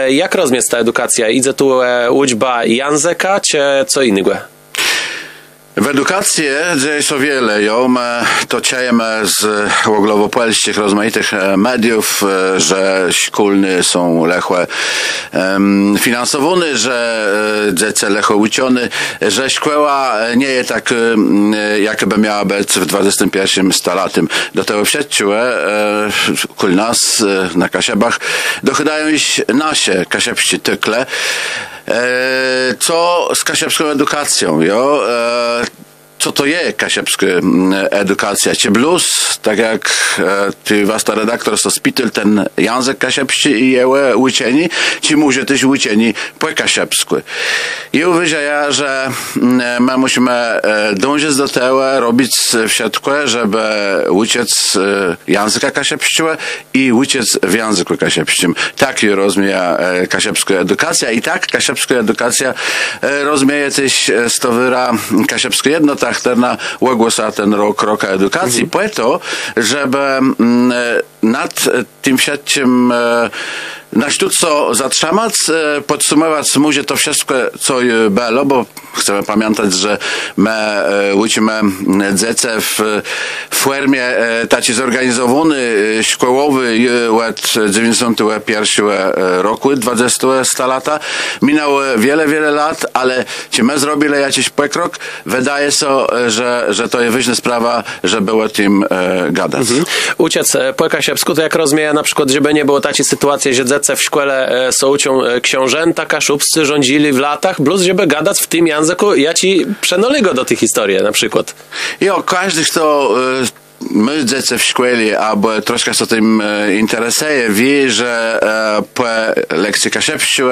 Jak rozumie ta edukacja? Idzie tu uczba języka, czy co innego? W edukacji jest o wiele. My to czujemy z ogólnopolskich rozmaitych mediów, że szkolne są lechłe finansowane, że dzieci lechłe uczone, że szkoła nie jest tak, jakby miała być w XXI stolatem. Do tego przedczułe, kul nas na Kasiebach dochodają iść nasze kasiebskie tykle, co z kasiebską edukacją, co to jest kasiebska edukacja? Czy blues, tak jak ty was to redaktor so spityl ten język kasiebski i jełe uczeni, czy może też uczeni po kasiebsku? I uważam, że my musimy dążyć do tego, robić wszystko, żeby uczyć języka kasiebskiego i uczyć w języku kasiebskim. Tak rozumie kasiebska edukacja i tak kasiebska edukacja rozumie też stowyra kasiebska jednota, która ogłosiła ten rok edukacji, po to, żeby nad tym wszystkim na sztuce zatrzymać, podsumować może to wszystko, co było, bo chcemy pamiętać, że my uczymy dzieci w formie takiej zorganizowanej, szkołowej od 91 roku, 20 lata. Minęło wiele lat, ale czy my zrobili jakiś pokrok? Wydaje się, że to jest ważna sprawa, żeby o tym gadać. Uciec po kasiebsku, to jak rozumiem, na przykład, żeby nie było takiej sytuacji, że dzieci w szkole są uczą książęta kaszubscy rządzili w latach, plus żeby gadać w tym języku, ja ci przenoli go do tych historii na przykład. Każdy, kto my dzieci w szkole, albo troszkę się tym interesuje, wie, że po lekcji kasiebskiej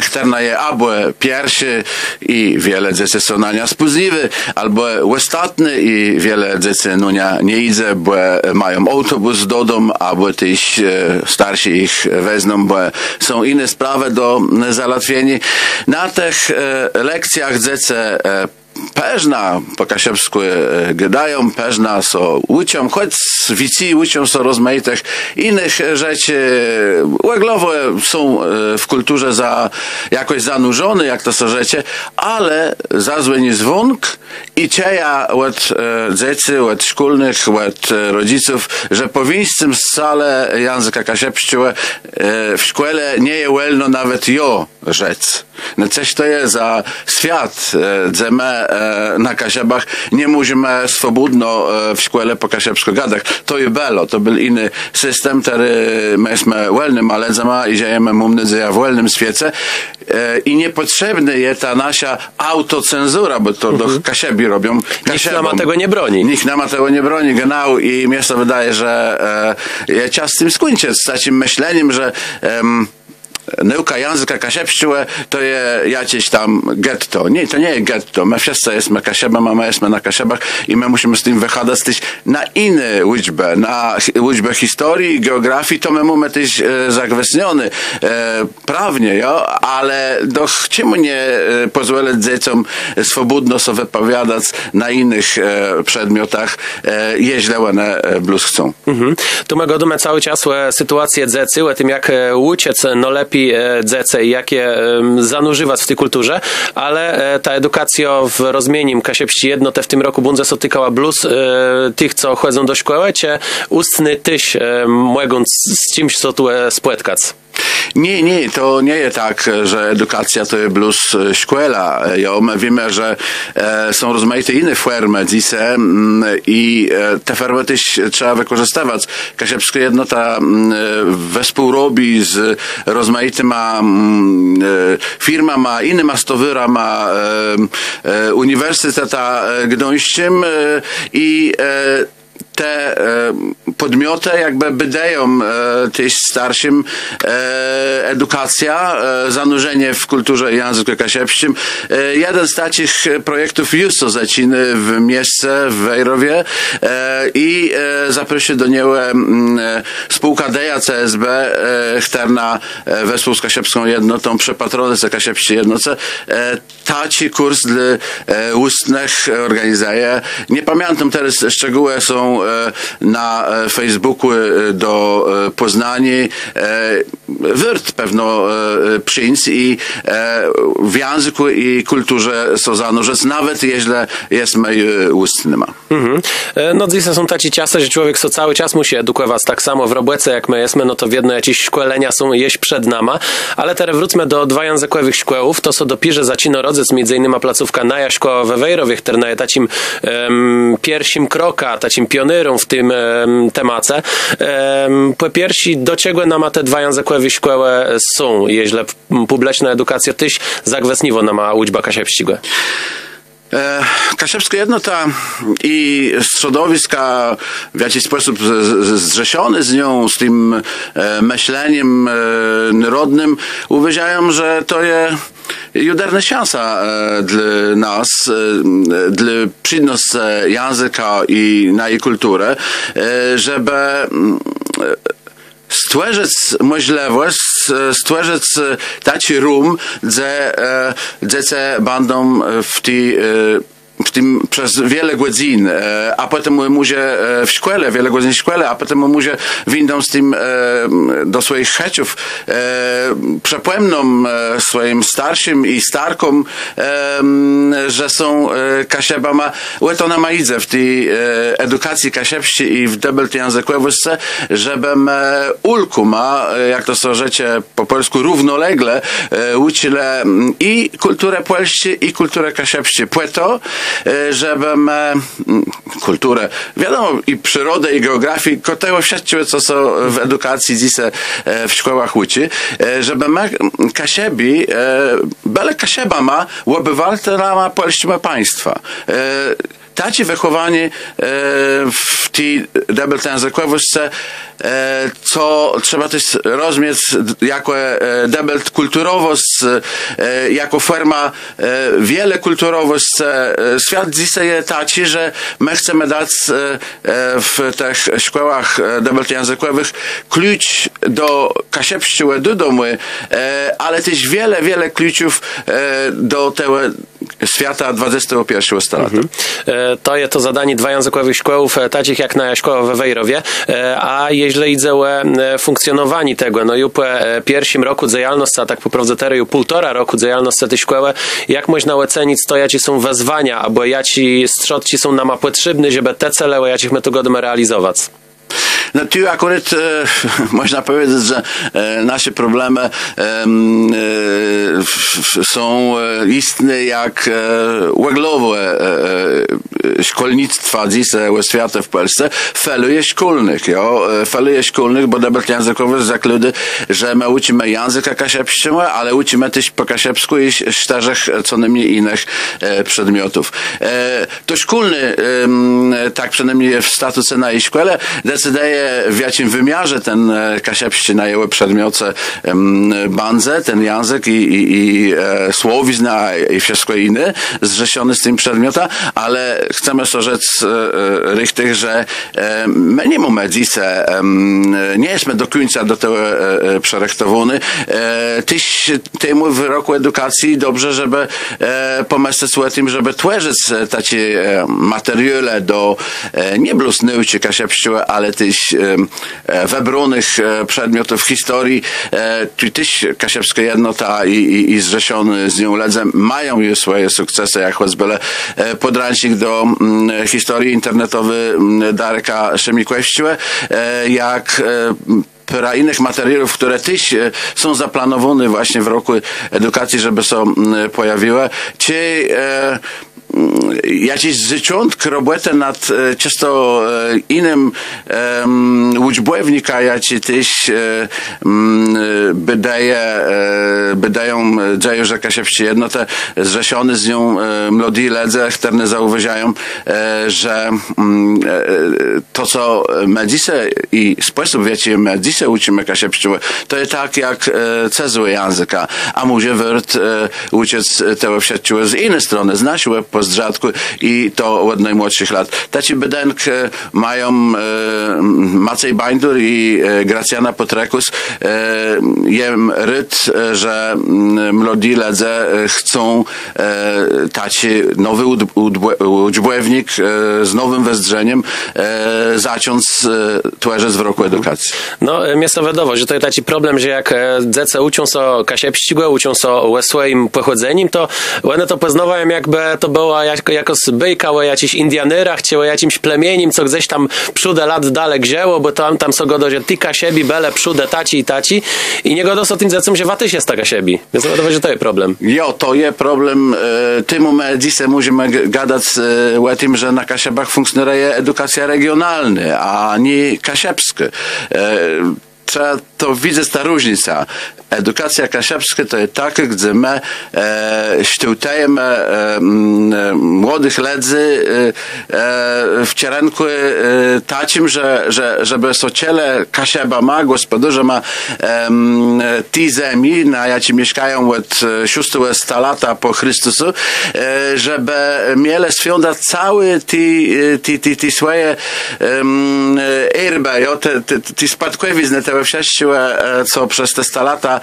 chcą je albo pierwszy i wiele dzieci są na nie spóźnione, albo ostatni i wiele dzieci nie idzie, bo mają autobus do domu, albo też starsi ich wezmą, bo są inne sprawy do załatwienia. Na tych lekcjach dzieci Peżna po kasiebsku gadają, peżna so uczą, choć wici uczą so rozmaitych innych rzeczy. Łeglowo są w kulturze jakoś zanurzone, jak to są rzeczy, ale zazwyczaj dzwonk i cieja od dzieci, od szkolnych, od rodziców, że powinniśmy wcale języka kasiebskiego w szkole nie je wolno nawet rzec. No coś to jest za świat, gdzie my na Kasiebach nie możemy swobodno w szkole po kasiebsku gadać. To jest było, to był inny system, który my jesteśmy wolnym, ale i żyjemy, mam nadzieję, w wolnym świecie i niepotrzebna jest ta nasza autocenzura, bo to do Kasiebi robią. Nikt nam tego nie broni. Nikt nam tego nie broni, genau, i mnie się wydaje, że jest czas z tym skończyć, z takim myśleniem, że nauka języka kasiebskiego to jest jakieś tam getto. Nie, to nie jest getto. My wszyscy jesteśmy Kasiebem, a my jesteśmy na Kasiebach i my musimy z tym wychodzić na inne liczby, na liczbę historii, geografii, to my mamy też zagwesniony prawnie, ale czemu nie pozwolić dzieciom swobodno sobie wypowiadać na innych przedmiotach, jeśli one blues chcą. Tu my godujemy cały czas sytuację dzieci, o tym jak uciec lepiej dzieci i jakie zanurzywać w tej kulturze, ale ta edukacja w rozumieniu kasiebści jednote w tym roku będzie dotykała blues tych, co chodzą do szkoły, czy ustny tyś mogą z czymś, co tu spotkać? Nie, to nie jest tak, że edukacja to jest blues szkoła. My wiemy, że są rozmaite inne formy dzisiaj i te formy też trzeba wykorzystywać. Kasiebska jednota wespół robi z rozmaitymi firmami, innymi stowyrami, Uniwersyteta Gdańskim i te podmioty jakby bydają też starszym edukacja, zanurzenie w kulturze i języku kasiebskim. Jeden z takich projektów już są zaczynany w miejsce w Wejrowie i zaprosił do niego spółka DEA CSB, która wespół z kasiebską jednotą przy patronice kasiebskiej jednoce taki kurs dla ustnych organizuje. Nie pamiętam teraz szczegóły są na Facebooku do Poznania wyrt pewno przyjść i w języku i kulturze są zanurzec, nawet jeśli jest mej ustnyma. No dzisiaj są taci ciasy, że człowiek so cały czas musi edukować tak samo w robłece, jak my jesteśmy, no to jedno jakieś szkolenia są jeść przed nama, ale teraz wróćmy do dwa językowych szkołów, to co dopierze zacino rodzec, między innymi placówka Naja Szkoła we Wejrowie, która na tacim pierwszym kroka, tacim pionierom w tym temacie. Po pierwsi, do czego nama te dwa językowe szkoły są, jeśli publiczna edukacja tyś zagwesniwo nama uczba kasiepścigłe? Kasiepska jednota i środowiska w jakiś sposób zrzeszone z nią, z tym myśleniem narodnym, uważają, że to jest juderna szansa dla nas, dla przynosu języka i na jej kulturę, żeby stworzyć możliwość, stworzyć taki rum, gdzie dzieci będą w tym przez wiele godzin, a potem może w szkole, wiele godzin w szkole, a potem może windą z tym do swoich chęciów przepłemną swoim starszym i starkom, że są kasiebama. To nam idzie w tej edukacji kasiepści i w debelty językowości, żebym ulku ma, jak to służycie po polsku, równolegle uczyli i kulturę polską i kulturę kasiepści. Płyto, żebym kulturę, wiadomo, i przyrodę, i geografię, tego wszystkiego, co są w edukacji dzisiaj w szkołach uczy, żeby kasiebi, byle kasieba ma, obywatelama polskiego państwa. Taci wychowanie w tej debelty językowości, co trzeba też rozumieć jako debelt kulturowość, jako forma wiele kulturowość. Świat dzisiaj jest taki, że my chcemy dać w tych szkołach debelt językowych klucz do kasiepszczyły do domu, ale też wiele kluczów do tego świata XXI stulecia. To jest to zadanie dwa językowych szkołów, takich jak Naja Szkoła we Wejrowie, a jeśli idzie o funkcjonowanie tego, no już po pierwszym roku działalności, a tak po prawdzie teraz już 1,5 roku działalności tej szkoły, jak można ocenić to, jakie są wezwania, albo jakie środki są nam potrzebne, żeby te cele, jakich my tu godimy realizować? No tu akurat można powiedzieć, że nasze problemy są istne jak łeglowe szkolnictwa dzisiaj w świecie w Polsce. Feluje szkolnych, feluje szkolnych, bo debelt językowy zakludy, że my uczymy języka kasiepskiego, ale uczymy też po kasiepsku i czterech co najmniej innych przedmiotów. To szkolny, tak przynajmniej w statusie na jej szkole, decyduje w jakim wymiarze ten kasiepści najęły przedmioty bandze, ten język i słowizna i wszystko inne zrzeszone z tym przedmiota, ale chcemy sobie rzec richtig, że my nie mamy dzisiaj, nie jesteśmy do końca do tego przerechtowani. Tyś temu w roku edukacji dobrze, żeby pomyśleć o tym, żeby tworzyć takie materiały do nie bluz nauki kasiepściowe, ale też wybranych przedmiotów historii. Tu też kasiepska jednota i zrzeszony z nią ludzie mają już swoje sukcesy, jak choćby podręcznik do historii internetowej Darka Szemikłeściła, jak para innych materiałów, które też są zaplanowane właśnie w roku edukacji, żeby się pojawiły. Czy jakiś życzątk roboty nad czysto innym uczbownika, jakie też bydają dzieje, że kasiepści jednote zrzeszony z nią młodzi ludzie, którzy zauważają, że to, co my dzisiaj i sposób, w jaki my dzisiaj uczymy kasiepści, to jest tak jak cezły języka, a może wart uczyć tego wszystkiego z innej strony, z naszej spozdrzadku i to od najmłodszych lat. Taci bedenk mają Macej Bańdur i Gracjana Potrekus jem ryt, że młodzi ledze chcą taci nowy udźbłewnik z nowym wezdrzeniem zacząć tworzyć w roku edukacji. No, miejscowe dowo, że to jest taki problem, że jak dzece uczą się kasiepścigłe, uczą się swoim pochodzeniem, to one to poznawają jakby to była jako zbyjka o jakichś Indianyrach, czy o jakimś plemieniem, co gdzieś tam przódę lat dalek wzięło, bo tam so godo, że ty kasiebi, bele, przódę, taci i nie godo so tym dzecem, że watys jest ta kasiebi. Więc to że to jest problem. Jo, to jest problem. Tym dzisiaj musimy gadać o tym, że na kasiebach funkcjonuje edukacja regionalna, a nie kasiebska. Trzeba to widzieć ta różnica. Edukacja kasiepska to jest taka, gdzie my ściątajemy młodych ledzy w cierenku tacim, żeby sociele kasieba ma, gospodarze ma tej ziemi, na jakiej mieszkają od 600 lata po Chrystusu, żeby mieli święta całe te swoje erby, te spadkowizny, te wsiaściły, co przez te 100 lata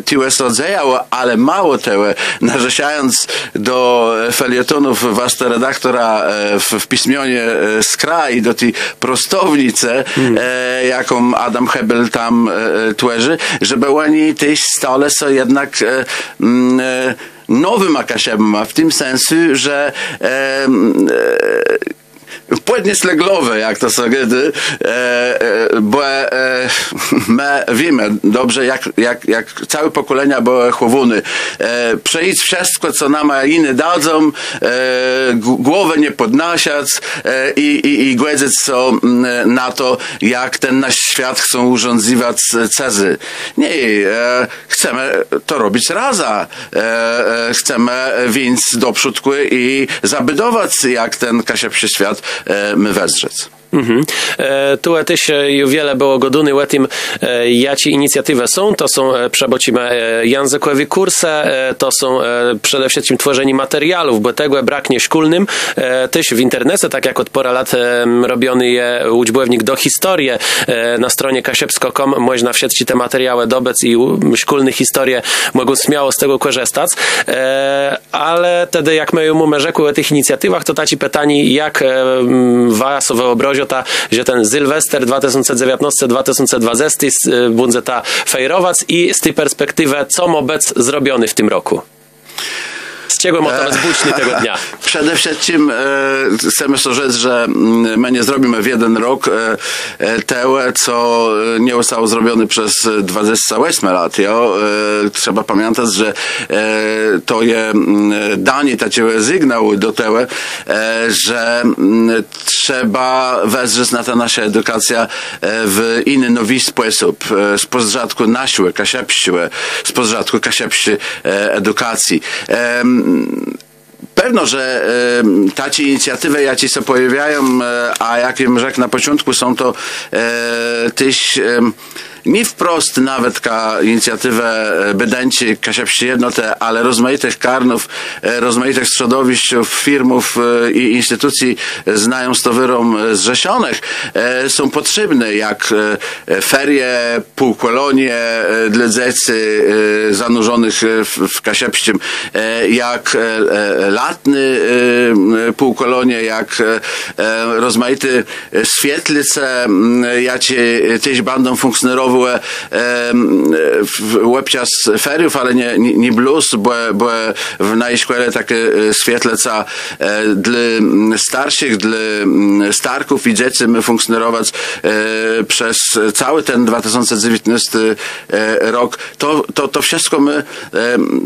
tyłe sodzejało, ale mało tełe, narzeszając do felietonów was redaktora w piśmionie Skra i do tej prostownicy, jaką Adam Hebel tam tworzy, żeby oni tej stole są jednak nowym akasiebem, w tym sensu, że płynnie sleglowe, jak to sobie bo my wiemy dobrze, jak całe pokolenia były chłowuny. Przejdź wszystko, co nam inny dadzą, głowę nie podnasiać i głędzić co na to, jak ten nasz świat chcą urządziwać cezy. Nie, chcemy to robić raza. Chcemy więc do przódku i zabudować, jak ten kasiepszy świat my wezrzec. Tu też wiele było goduny o tym, jakie inicjatywy są. To są przebocimy językowe kursy, to są przede wszystkim tworzenie materiałów, bo tego braknie szkolnym. Też w internecie, tak jak od pora lat robiony jest udźbłewnik do historii na stronie kasiepsko.com, można wszystkie te materiały dobec i szkolne historie mogą śmiało z tego korzystać. Ale wtedy, jak my mu rzekły o tych inicjatywach, to taci pytani, jak was wyobrażą że ten Sylwester 2019-2020 będzie ta fejrować i z tej perspektywy, co ma być zrobiony w tym roku? Z czego ma to zbuczny tego dnia? Przede wszystkim chcemy sobie rzec, że my nie zrobimy w jeden rok te, co nie zostało zrobione przez 28 lat. Trzeba pamiętać, że to jest danie takiego sygnału do tego, że trzeba wezrzeć na ta nasza edukacja w inny nowy sposób. Z pozdrzadku nasiłe, kasiepściłe, z pozdrzadku kasiepści edukacji. Pewno, że tacie inicjatywy, jakie się pojawiają, a jakim rzekł na początku, są to też nie wprost nawet inicjatywę bydenci kasiepści jednote, ale rozmaitych karnów, rozmaitych środowisk, firmów i instytucji znają z towarą zrzeszonych są potrzebne, jak ferie, półkolonie dla dzieci zanurzonych w kasiepściem, jak latny półkolonie, jak rozmaite świetlice, jakie też będą funkcjonowały łebcias feriów, ale nie blues, bo w najszkole takie świetleca dla starszych, dla starków i dzieci my funkcjonować przez cały ten 2019 rok. To wszystko my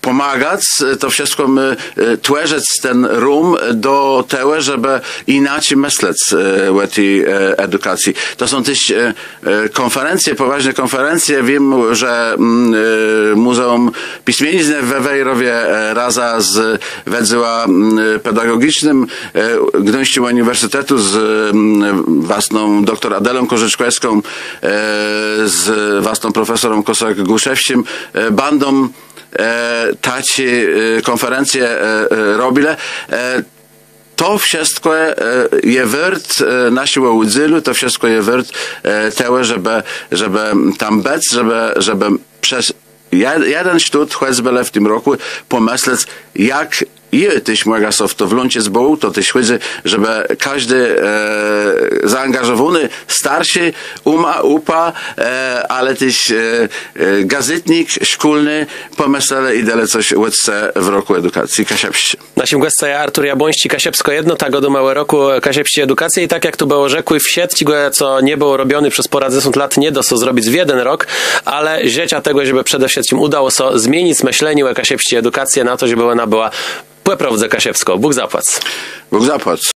pomagać, to wszystko my tworzyć ten rum do tego, żeby inaczej myśleć o tej edukacji. To są też konferencje, poważne konferencje. Wiem, że Muzeum Piśmienizny we Wejrowie razem z Wiedzyła Pedagogicznym Gdańskiego Uniwersytetu z własną doktor Adelą Korzyczkowską, z własną profesorą Kosek-Guszewskim bandą taci konferencje robili. To wszystko je wart naszego udziału, to wszystko je wart tego, żeby tam być, żeby przez jeden sztut, choćby w tym roku, pomyśleć, jak też mogę sobie w to włączyć, bo to też chodzi, żeby każdy zaangażowany, starszy, upa, ale też gazetnik szkolny pomyśleli i dali coś łatwe w roku edukacji Kasiepści. Naszym gościem jest Artur Jabłoński, Kasiepsko jedno, tak do małego roku Kasiepści edukacji i tak jak tu było rzekły, wsiedci go, co nie było robione przez ponad 10 lat, nie da się zrobić w jeden rok, ale życia tego, żeby przede wszystkim udało się zmienić myślenie o Kasiepści edukację na to, żeby ona była po prawdzie Kasiepsko. Bóg zapłać. Bóg zapłać.